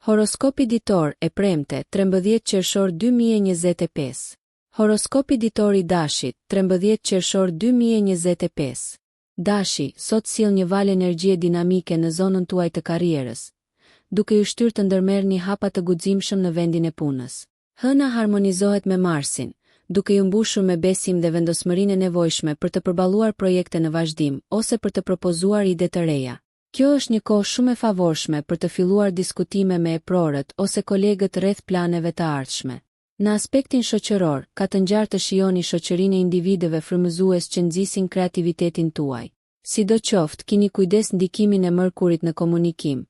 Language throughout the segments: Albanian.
Horoskopi ditor e premte 13 qershor 2025. Horoskopi ditor I Dashit 13 qershor 2025. Dashi, sot sill një valë energjie dinamike në zonën tuaj të karrierës, duke ju shtyrë të ndërmerrni hapa të guximshëm në vendin e punës. Hëna harmonizohet me Marsin, duke ju mbushur me besim dhe vendosmërinë e nevojshme për të përballuar projekte në vazhdim ose për të propozuar ide të reja. Kjo është një kohë shumë e favorshme për të filluar diskutime me eprorët ose kolegët rreth planeve të ardhshme. Në aspektin shoqëror, ka të ngjarë të shijoni shoqërinë e individëve frymëzues që nxisin kreativitetin tuaj. Sidoqoftë, keni kujdes ndikimin e Mërkurit në komunikim.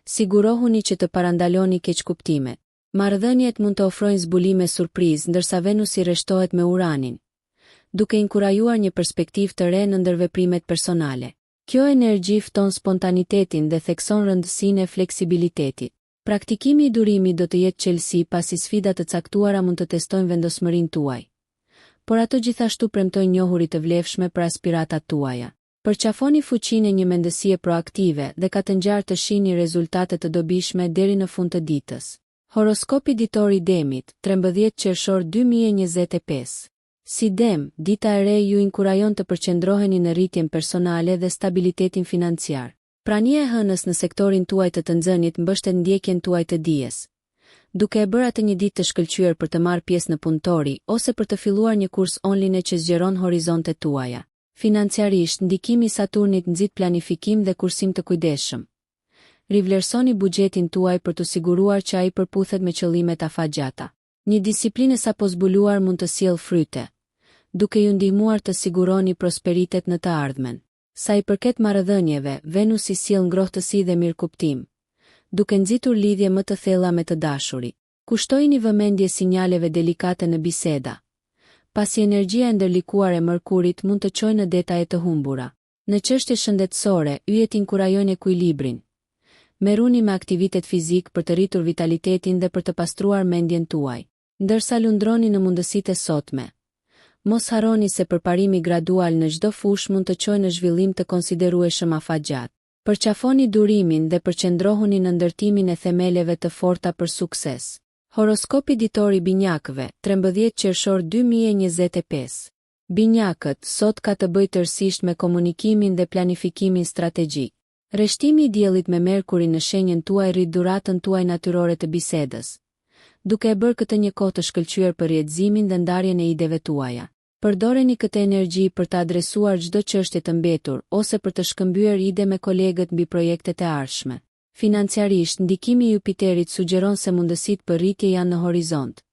Sigurohuni që të parandaloni keqkuptimet. Marrëdhëniet mund të ofrojnë zbulime surprizë ndërsa Venusi rreshtohet me Uranin, duke inkurajuar një perspektivë të re në ndërveprimet personale. Kjo energji fton spontanitetin dhe thekson rëndësinë e fleksibilitetit. Praktikimi I durimit do të jetë çelësi pasi sfidat të caktuara mund të testojnë vendosmërinë tuaj. Por ato gjithashtu premtojnë njohuri të vlefshme për aspiratat tuaja. Përqafoni fuqinë e një mendësie proaktive dhe ka të ngjarë të shihni rezultate të dobishme deri në fund të ditës. Horoskopi ditor I Demit 13 qershor 2025. Si Dem, dita e re ju inkurajon të përqendroheni në rritjen personale dhe stabilitetin financiar. Prania e hënës në sektorin tuaj të nxënit mbështet ndjekjen tuaj të dijes, duke e bërë atë një ditë të shkëlqyer për të marrë pjesë në punëtori ose për të filluar një kurs online që zgjeron horizontet tuaja. Financiarisht, ndikimi I Saturnit nxit planifikim dhe kursim të kujdesshëm. Rivlerësoni buxhetin tuaj për të siguruar që ai përputhet me qëllimet afatgjata. Një disiplinë sapo zbuluar mund të sjellë fryte, duke ju ndihmuar të siguroni prosperitet në të ardhmen. Sa I përket marrëdhënieve, Venusi sjell ngrohtësi dhe mirëkuptim, duke nxitur lidhje më të thella me të dashurit. Kushtojini vëmendje sinjaleve delikate në biseda, pasi energjia e ndërlikuar e Mërkurit mund të çojë në detaje të humbura. Në çështje shëndetësore, yjet inkurajojnë ekuilibrin. Merruni me aktivitet fizik për të rritur vitalitetin dhe për të pastruar mendjen tuaj. Ndërsa lundroni në mundësitë e sotme, mos harroni se përparimi gradual në çdo fushë mund të çojë në zhvillim të konsiderueshëm afatgjat. Përqafoni durimin dhe përqendrohuni në ndërtimin e themeleve të forta për sukses. Horoskopi ditor I Binjakëve 13 qershor 2025. Binjakët, sot ka të bëjë tërësisht me komunikimin dhe planifikimin strategjik. Rreshtimi I diellit me Merkurin në shenjën tuaj rrit duratën tuaj natyrore të bisedës, duke e bërë këtë një kohë të shkëlqyer për rrjedhimin dhe ndarjen e ideve tuaja. Përdoreni këtë energji për të adresuar çdo çështje të mbetur ose për të shkëmbyer ide me kolegët mbi projektet e ardhshme. Financiarisht, ndikimi I Jupiterit sugjeron se mundësitë për rritje janë në horizont.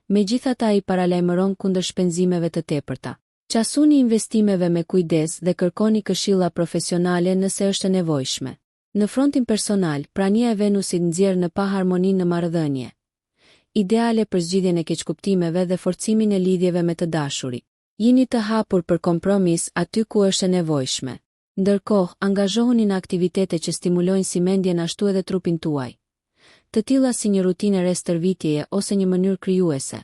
Megjithatë, ai paralajmëron kundër shpenzimeve të tepërta. Qasuni investimeve me kujdes dhe kërkoni këshilla profesionale nëse është e nevojshme. Në frontin personal, prania e Venusit nxjerr në paharmoni në marrëdhënie, ideale për zgjidhjen e keqkuptimeve dhe forcimin e lidhjeve me të dashurit. Jini të hapur për kompromis aty ku është e nevojshme. Ndërkohë, angazhohuni në aktivitete që stimulojnë si mendjen ashtu edhe trupin tuaj, të tilla si një rutinë re stërvitjeje ose një mënyrë krijuese,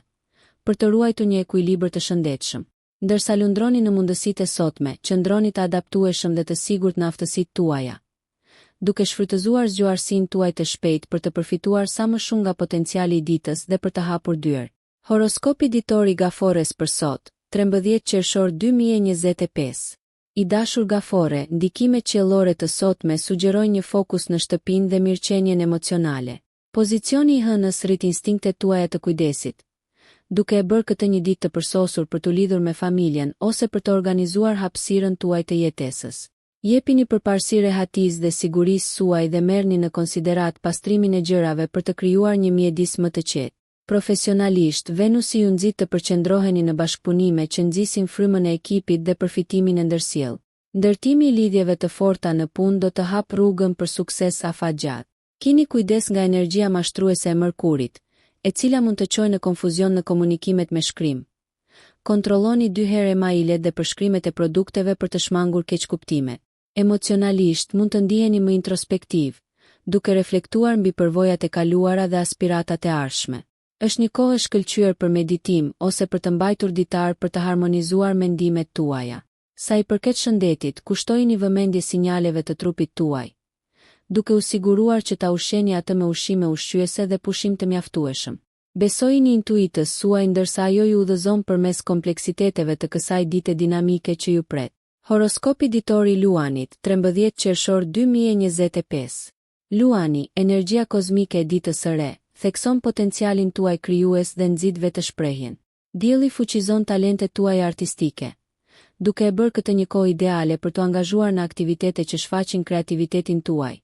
për të ruajtur një ekuilibër të shëndetshëm. Ndërsa lundroni në mundësitë e sotme, qëndroni të adaptueshëm dhe të sigurt në aftësitë tuaja, duke shfrytëzuar zgjuarsinë tuaj të shpejtë për të përfituar sa më shumë nga potenciali I ditës dhe për të hapur dyer. Horoskopi ditor I Gafores për sot, 13 qershor 2025. I dashur Gafore, ndikimet qiellore të sotme sugjerojnë një fokus në shtëpinë dhe mirëqenien emocionale. Pozicioni I hënës rrit instinktet tuaja të kujdesit, duke e bërë këtë një ditë të përsosur për të lidhur me familjen ose për të organizuar hapësirën tuaj të jetesës. Jepini përparësi rehatisë dhe sigurisë suaj dhe merrni në konsiderat pastrimin e gjërave për të krijuar një mjedis më të qetë. Profesionalisht, Venusi ju nxit të përqendroheni në bashkëpunime që nxisin frymën e ekipit dhe përfitimin e ndërsjellë. Ndërtimi I lidhjeve të forta në punë do të hap rrugën për sukses afatgjat. Keni kujdes nga energjia mashtruese e Mërkurit, e cila mund të çojë në konfuzion në komunikimet me shkrim. Kontrolloni 2 herë emailet dhe përshkrimet e produkteve për të shmangur keqkuptimet. Emocionalisht mund të ndiheni më introspektiv, duke reflektuar mbi përvojat e kaluara dhe aspiratat e ardhshme. Është një kohë e shkëlqyer për meditim ose për të mbajtur ditar për të harmonizuar mendimet tuaja. Sa I përket shëndetit, kushtojini vëmendje sinjaleve të trupit tuaj, duke u siguruar që ta ushqeni atë me ushqime ushqyese dhe pushim të mjaftueshëm. Besojini intuitës suaj ndërsa ajo ju udhëzon përmes kompleksiteteve të kësaj dite dinamike që ju pret. Horoskopi ditor i Luanit, 13 qershor 2025. Luani, energjia kozmike e ditës së re, thekson potencialin tuaj krijues dhe nxit vetë shprehjen. Dielli fuqizon talentet tuaja artistike, duke e bërë këtë një kohë ideale për të angazhuar në aktivitete që shfaqin kreativitetin tuaj,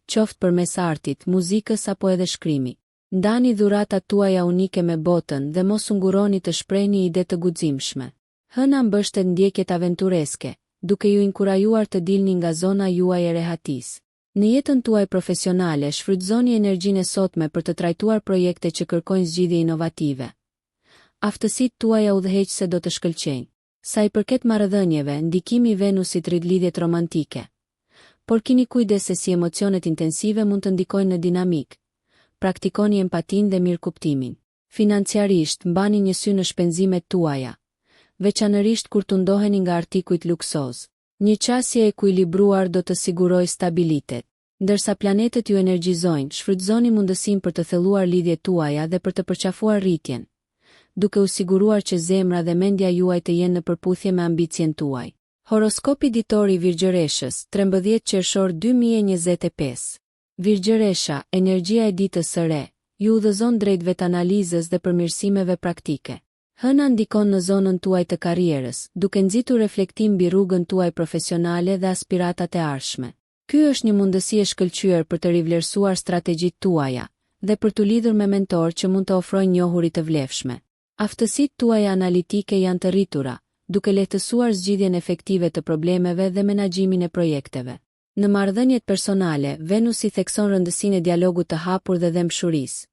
qoftë përmes artit, muzikës apo edhe shkrimi. Ndani dhuratat tuaja unike me botën dhe mos u nguroni të shprehni ide të guximshme. Hëna mbështet ndjekjet aventureske, duke ju inkurajuar të dilni nga zona juaj e rehatisë. Në jetën tuaj profesionale shfrytëzoni energjinë e sotme për të trajtuar projekte që kërkojnë zgjidhje inovative. Aftësitë tuaja udhëheqëse do të shkëlqejnë. Sa i përket marrëdhënieve, ndikimi i Venusit rrit lidhjet romantike. Por keni kujdes se si emocionet intensive mund të ndikojnë në dinamik. Praktikoni empatinë dhe mirëkuptimin. Financiarisht, mbani një sy në shpenzimet tuaja, veçanërisht kur tundoheni nga artikujt luksoz. Një qasje e ekuilibruar do të sigurojë stabilitet. Ndërsa planetet ju energjizojnë, shfrytëzoni mundësinë për të thelluar lidhjet tuaja dhe për të përqafuar rritjen, duke u siguruar që zemra dhe mendja juaj të jenë në përputhje me ambicien tuaj. Horoskopi ditor i Virgjëreshës, 13 qershor 2025. Virgjëresha, energjia e ditës së re, ju udhëzon drejt vetanalizës dhe përmirësimeve praktike. Hëna ndikon në zonën tuaj të karrierës, duke nxitur reflektim mbi rrugën tuaj profesionale dhe aspiratat e ardhshme. Ky është një mundësi e shkëlqyer për të rivlerësuar strategjitë tuaja dhe për të lidhur me mentor që mund të ofrojnë njohuri të vlefshme. Aftësitë tuaja analitike janë të rritura, duke lehtësuar zgjidhjen efektive të problemeve dhe menaxhimin e projekteve. Në marrëdhëniet personale, Venusi thekson rëndësinë e dialogut të hapur dhe dëmshurisë.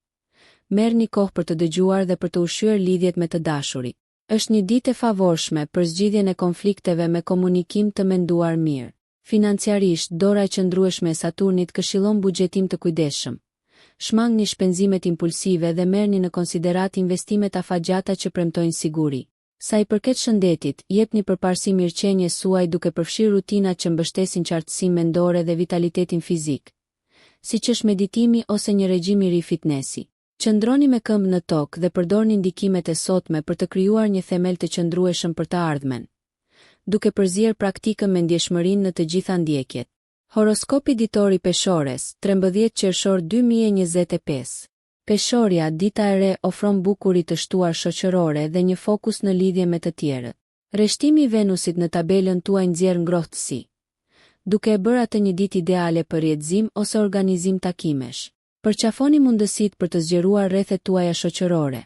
Merrni kohë për të dëgjuar dhe për të ushqyer lidhjet me të dashurit. Është një ditë e favorshme për zgjidhjen e konflikteve me komunikim të menduar mirë. Financiarisht, dora e qëndrueshme e Saturnit këshillon buxhetim të kujdesshëm. Shmangni shpenzimet impulsive dhe merrni në konsiderat investimet afatgjata që premtojnë siguri. Sa i përket shëndetit, jepni përparësi mirëqenies suaj duke përfshirë rutinat që mbështesin qartësinë mendore dhe vitalitetin fizik, siç është meditimi ose një regjim i ri fitnesi. Qëndroni me këmbë në tokë dhe përdorni ndikimet e sotme për të krijuar një themel të qëndrueshëm për të ardhmen, duke përzier praktikën me ndjeshmërinë në të gjitha ndjekjet. Horoskopi ditor i Peshores, 13 qershor 2025. Peshorja, dita e re ofron bukuri të shtuar shoqërore dhe një fokus në lidhje me të tjerët. Rreshtimi i Venusit në tabelën tuaj nxjerr ngrohtësi, duke e bërë atë një ditë ideale për rrjedhim ose organizim takimesh. Përqafoni mundësitë për të zgjeruar rrethet tuaja shoqërore,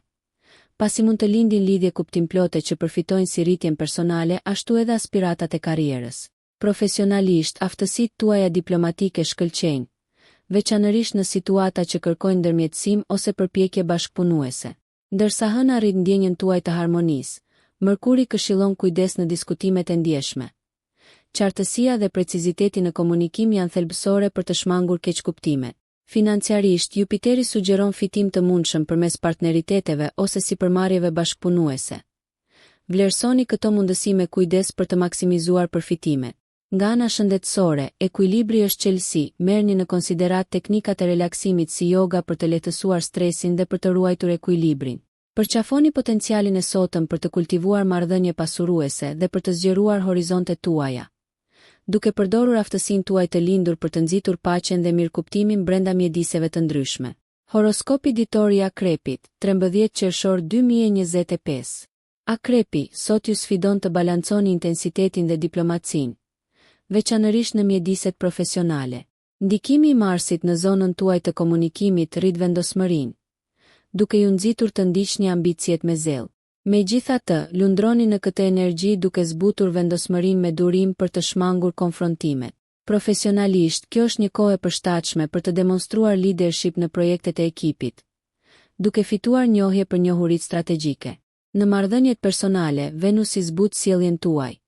pasi mund të lindin lidhje kuptimplote që përfitojnë si rritjen personale ashtu edhe aspiratat e karrierës. Profesionalisht, aftësitë tuaja diplomatike shkëlqejnë, veçanërisht në situata që kërkojnë ndërmjetësim ose përpjekje bashkëpunuese. Ndërsa hëna rrit ndjenjën tuaj të harmonisë, Mërkuri këshillon kujdes në diskutimet e ndjeshme. Qartësia dhe preciziteti në komunikim janë thelbësore për të shmangur keqkuptimet. Financiarisht, Jupiteri sugjeron fitim të mundshëm përmes partneriteteve ose sipërmarrjeve bashkëpunuese. Vlerësoni këto mundësi me kujdes për të maksimizuar përfitimet. Nga ana shëndetësore, ekuilibri është qelësi, merrni në konsiderat teknikat e relaksimit si yoga për të lehtësuar stresin dhe për të ruajtur ekuilibrin. Përqafoni potencialin e sotëm për të kultivuar marrëdhënie pasuruese dhe për të zgjeruar horizontet tuaja, duke përdorur aftësinë tuaj të lindur për të nxitur paqen dhe mirëkuptimin brenda mjediseve të ndryshme. Horoskopi ditor i Akrepit, 13 qershor 2025. Akrepi, sot ju sfidon të balanconi intensitetin dhe diplomacinë, veçanërisht në mjediset profesionale. Ndikimi i Marsit në zonën tuaj të komunikimit rrit vendosmërinë, duke ju nxitur të ndiqni ambicjet me zell. Megjithatë, lundroni në këtë energji duke zbutur vendosmërinë me durim për të shmangur konfrontimet. Profesionalisht, kjo është një kohë e përshtatshme për të demonstruar leadership në projektet e ekipit, duke fituar njohje për njohuritë strategjike. Në marrëdhëniet personale, Venusi zbut sjelljen tuaj,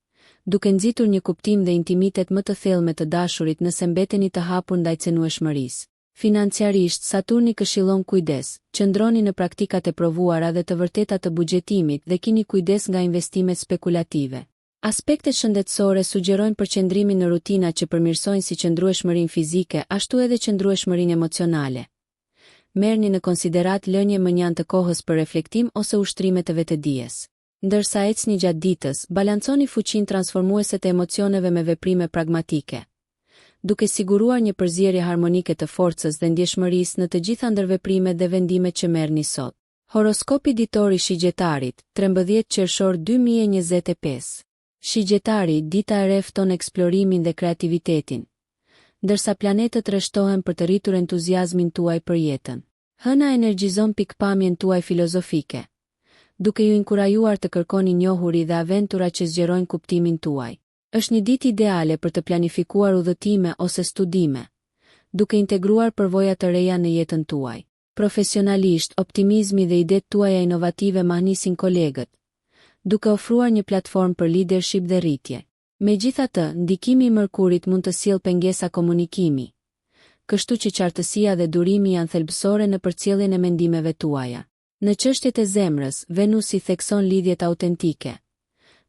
duke nxitur një kuptim dhe intimitet më të thellë me të dashurit nëse mbeteni të hapur ndaj cenueshmërisë. Financiarisht, Saturni këshillon kujdes, qëndroni në praktikat e provuara dhe të vërteta të buxhetimit dhe keni kujdes nga investimet spekulative. Aspektet shëndetësore sugjerojnë përqendrimin në rutina që përmirësojnë si qëndrueshmërinë fizike, ashtu edhe qëndrueshmërinë emocionale. Merrni në konsiderat lënje mënjan të kohës për reflektim ose ushtrime të vetëdijes. Ndërsa ecni gjatë ditës, balanconi fuqinë transformuese të emocioneve me veprime pragmatike, duke siguruar një përzierje harmonike të forcës dhe ndjeshmërisë në të gjitha ndërveprimet dhe vendimet që merrni sot. Horoskopi ditor i shigjetarit, 13 qershor 2025. Shigjetari, dita e re fton eksplorimin dhe kreativitetin, ndërsa planetët rreshtohen për të rritur entuziazmin tuaj për jetën. Hëna energjizon pikpamjen tuaj filozofike, duke ju inkurajuar të kërkoni njohuri dhe aventura që zgjerojnë kuptimin tuaj. Është një ditë ideale për të planifikuar udhëtime ose studime, duke integruar përvoja të reja në jetën tuaj. Profesionalisht, optimizmi dhe idetë tuaja inovative mahnisin kolegët, duke ofruar një platformë për leadership dhe rritje. Megjithatë, ndikimi i Mërkurit mund të sjellë pengesa komunikimi, kështu që qartësia dhe durimi janë thelbësore në përcjelljen e mendimeve tuaja. Në çështjet e zemrës, Venusi thekson lidhjet autentike,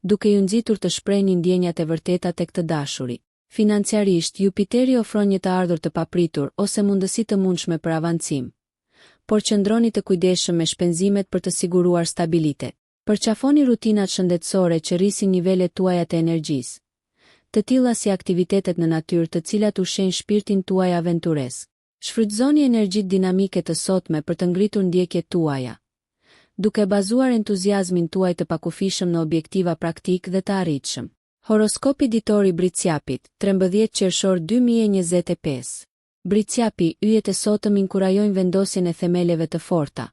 duke ju nxitur të shprehni ndjenjat e vërteta tek të dashurit. Financiarisht, Jupiteri ofron një të ardhur të papritur ose mundësi të mundshme për avancim, por qëndroni të kujdesshëm me shpenzimet për të siguruar stabilitet. Përqafoni rutinat shëndetësore që rrisin nivelet tuaja të energjisë, të tilla si aktivitetet në natyrë të cilat ushqejnë shpirtin tuaj aventuresk. Shfrytëzoni energjitë dinamike të sotme për të ngritur ndjekjet tuaja, duke bazuar entuziazmin tuaj të pakufishëm në objektiva praktik dhe të arritshëm. Horoskopi ditor i Briciapit, 13 qershor 2025. Briciapi, yjet e sotëm inkurajojnë vendosjen e themeleve të forta,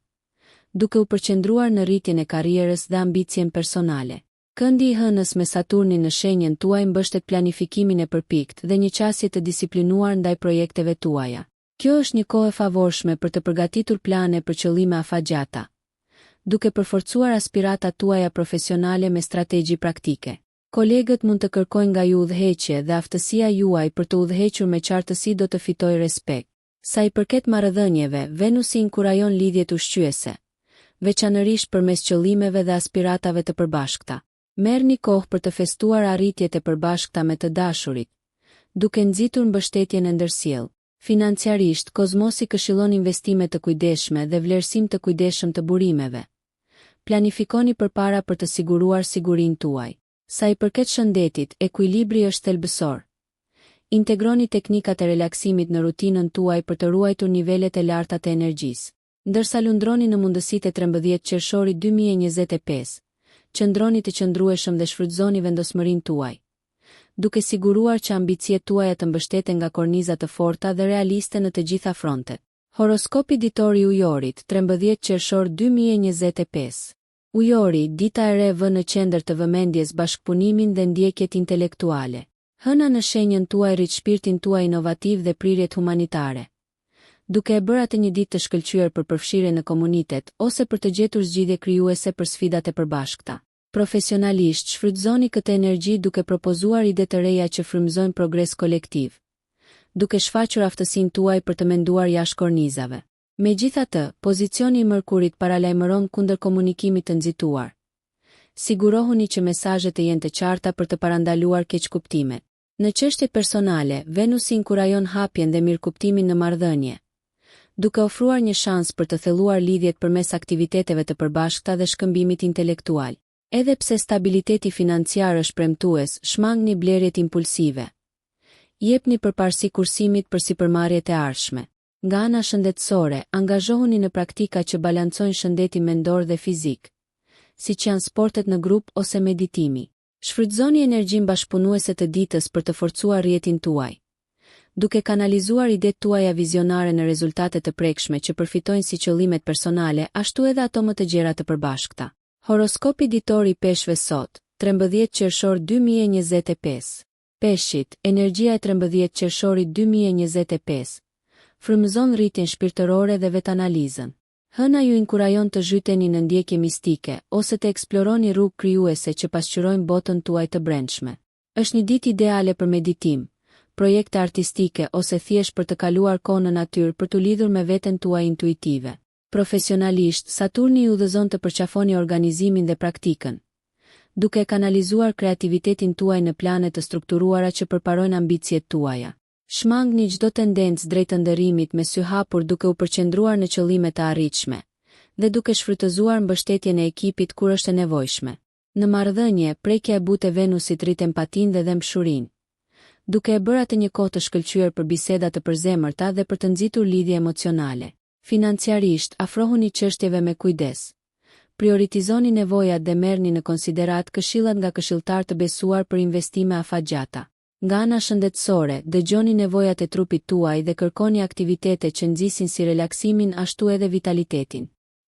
duke u përqendruar në rritjen e karrierës dhe ambicien personale. Këndi i hënës me Saturnin në shenjën tuaj mbështet planifikimin e përpikt dhe një qasje të disiplinuar ndaj projekteve tuaja. Kjo është një kohë e favorshme për të përgatitur plane për qëllime afatgjata, duke përforcuar aspiratat tuaja profesionale me strategji praktike. Kolegët mund të kërkojnë nga ju udhëheqje dhe aftësia juaj për të udhëhequr me qartësi do të fitojë respekt. Sa i përket marrëdhënieve, Venusi inkurajon lidhjet ushqyese, veçanërisht përmes qëllimeve dhe aspiratave të përbashkëta. Merrni kohë për të festuar arritjet e përbashkëta me të dashurit, duke nxitur mbështetjen e ndërsjellë. Financiarisht, Kozmosi këshillon investime të kujdesshme dhe vlerësim të kujdesshëm të burimeve. Planifikoni përpara për të siguruar sigurinë tuaj. Sa i përket shëndetit, ekuilibri është thelbësor. Integroni teknikat e relaksimit në rutinën tuaj për të ruajtur nivelet e larta të energjisë. Ndërsa lundroni në mundësitë e 13 qershorit 2025, qëndroni të qëndrueshëm dhe shfrytëzoni vendosmërinë tuaj, duke siguruar që ambiciet tuaja të mbështeten nga korniza të forta dhe realiste në të gjitha frontet. Horoskopi ditor i Ujorit, 13 qershor 2025. Ujori, dita e re vë në qendër të vëmendjes bashkëpunimin dhe ndjekjet intelektuale. Hëna në shenjën tuaj rrit shpirtin tuaj inovativ dhe prirjet humanitare, duke e bërë atë një ditë të shkëlqyer për përfshirje në komunitet ose për të gjetur zgjidhje krijuese për sfidat e përbashkëta. Profesionalisht, shfrytëzoni këtë energji duke propozuar ide të reja që frymëzojnë progres kolektiv, duke shfaqur aftësinë tuaj për të menduar jashtë kornizave. Megjithatë, pozicioni i Mërkurit paralajmëron kundër komunikimit të nxituar. Sigurohuni që mesazhet të jenë të qarta për të parandaluar keqkuptimet. Në çështje personale, Venusi inkurajon hapjen dhe mirëkuptimin në marrëdhënie, duke ofruar një shans për të thelluar lidhjet përmes aktiviteteve të përbashkëta dhe shkëmbimit intelektual. Edhe pse stabiliteti financiar është premtues, shmangni blerjet impulsive. Jepni përparësi kursimit për sipërmarrjet e ardhshme. Nga ana shëndetësore, angazhohuni në praktika që balancojnë shëndetin mendor dhe fizik, siç janë sportet në grup ose meditimi. Shfrytëzoni energjinë bashkëpunuese të ditës për të forcuar rrjetin tuaj, duke kanalizuar idetë tuaja vizionare në rezultate të prekshme që përfitojnë si qëllimet personale, ashtu edhe ato më të gjera të përbashkëta. Horoskopi ditor i Peshqve sot, 13 qershor 2025. Peshqit, energjia e 13 qershorit 2025 frymëzon rritjen shpirtërore dhe vetanalizën. Hëna ju inkurajon të zhyteni në ndjekje mistike ose të eksploroni rrugë krijuese që pasqyrojnë botën tuaj të brendshme. Është një ditë ideale për meditim, projekte artistike ose thjesht për të kaluar kohë në natyrë për të lidhur me veten tuaj intuitive. Profesionalisht, Saturni ju udhëzon të përqafoni organizimin dhe praktikën, duke kanalizuar kreativitetin tuaj në plane të strukturuara që përparojnë ambicjet tuaja. Shmangni çdo tendencë drejt ndërrimit me sy hapur duke u përqendruar në qëllime të arritshme dhe duke shfrytëzuar mbështetjen e ekipit kur është e nevojshme. Në marrëdhënie, prekja e butë e Venusit rrit empatinë dhe dëmshurinë, duke e bërë atë një kohë të shkëlqyer për biseda të përzemërta dhe për të nxitur lidhje emocionale. Financiarisht, afrohuni çështjeve me kujdes. Prioritizoni nevojat dhe merrni në konsiderat këshillat nga këshilltar të besuar për investime afatgjata. Nga ana shëndetësore, dëgjoni nevojat e trupit tuaj dhe kërkoni aktivitete që nxisin si relaksimin ashtu edhe vitalitetin.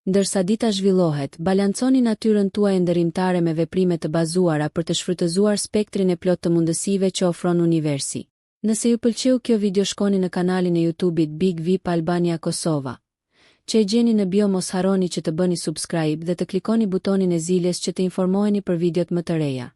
Ndërsa dita zhvillohet, balanconi natyrën tuaj ndërrimtare me veprime të bazuara për të shfrytëzuar spektrin e plot të mundësive që ofron universi. Nëse ju pëlqeu kjo video, shkoni në kanalin e YouTube-it Big VIP Albania Kosova, që e gjeni në bio. Mos harroni që të bëni subscribe dhe të klikoni butonin e ziljes që të informoheni për videot më të reja.